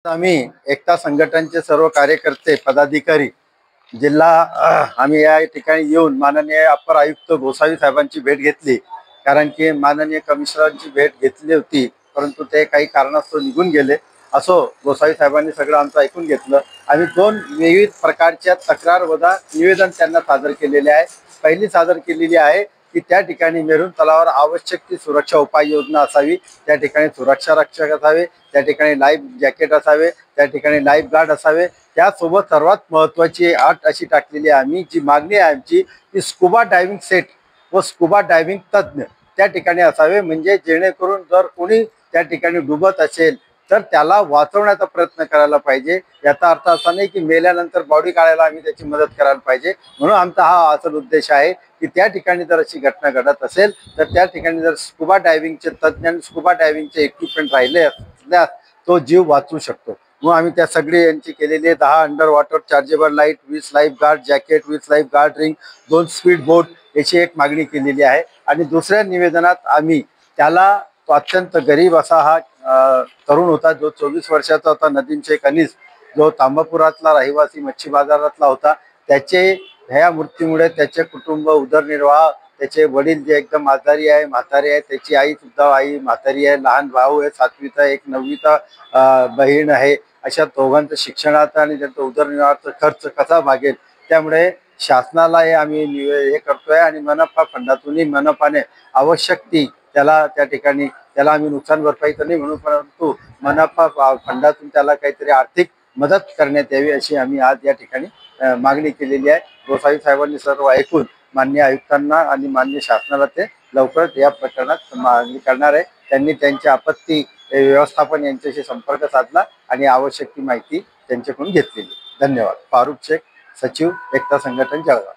आम्ही एकता संघटनचे सर्व कार्यकर्ते पदाधिकारी जिल्हा आम्ही या ठिकाणी येऊन माननीय अपर आयुक्त गोसावी साहेबांची भेट घेतली। कारण की माननीय कमिशनरांची भेट घेतली होती, परंतु ते काही कारणास्तव निघून गेले। असो, गोसावी साहेबांनी सगळं आमचं ऐकून घेतलं। आम्ही दोन विविध प्रकारच्या तक्रारवजा निवेदन त्यांना सादर केलेले आहे। पहिली सादर केलेली आहे की त्या ठिकाणी मेरून तलावावर आवश्यक ती सुरक्षा उपाययोजना असावी, त्या ठिकाणी सुरक्षा रक्षक असावे, त्या ठिकाणी लाईफ जॅकेट असावे, त्या ठिकाणी लाईफ गार्ड असावे। त्यासोबत सर्वात महत्त्वाची अट अशी टाकलेली आहे आम्ही, जी मागणी आहे आमची, की स्कुबा डायव्हिंग सेट व स्कुबा डायव्हिंग तज्ज्ञ त्या ठिकाणी असावे। म्हणजे जेणेकरून जर कोणी त्या ठिकाणी डुबत असेल तर त्याला वाचवण्याचा प्रयत्न करायला पाहिजे। याचा अर्थ असा नाही की मेल्यानंतर बॉडी काढायला आम्ही त्याची मदत करायला पाहिजे। म्हणून आमचा हा असा उद्देश आहे की त्या ठिकाणी जर अशी घटना घडत असेल तर त्या ठिकाणी जर स्कुबा डायव्हिंगचे तज्ज्ञ आणि स्कुबा डायव्हिंगचे इक्विपमेंट राहिले असल्यास तो जीव वाचू शकतो। मग आम्ही त्या सगळे यांची केलेली 10 under water chargeable light, 20 life guard jacket, 20 life guard ring, 2 speed boat याची एक मागणी केलेली आहे। आणि दुसऱ्या निवेदनात आम्ही त्याला, तो अत्यंत गरीब असा हा तरुण होता, जो 24 वर्षाचा होता, नदीम शेख अनीस, जो तांबापुरातला रहिवासी मच्छी बाजारातला होता। त्याचे ह्या मृत्यूमुळे त्याचे कुटुंब उदरनिर्वाह, त्याचे वडील जे एकदम आजारी आहे, म्हातारी आहे, त्याची आई सुद्धा म्हातारी आहे, लहान भाऊ आहे 7वीचा, एक 9वीचा बहीण आहे। अशा दोघांचं शिक्षणाचा आणि त्यांचा उदरनिर्वाहाचा खर्च कसा भागेल, त्यामुळे शासनाला हे आम्ही हे करतोय आणि मनपा फंडातूनही मनपाने आवश्यक ती त्याला त्या ठिकाणी त्याला आम्ही नुकसान भरपाई तर नाही म्हणू, परंतु मनपा फंडातून त्याला काहीतरी आर्थिक मदत करण्यात यावी अशी आम्ही आज या ठिकाणी मागणी केलेली आहे। गोसावी साहेबांनी सर्व ऐकून माननीय आयुक्तांना आणि माननीय शासनाला ते लवकरच या प्रकरणात मागणी करणार आहे। त्यांनी त्यांच्या आपत्ती व्यवस्थापन यांच्याशी संपर्क साधला आणि आवश्यक ती माहिती त्यांच्याकडून घेतलेली। धन्यवाद। फारुख शेख, सचिव एकता संघटन जळगाव।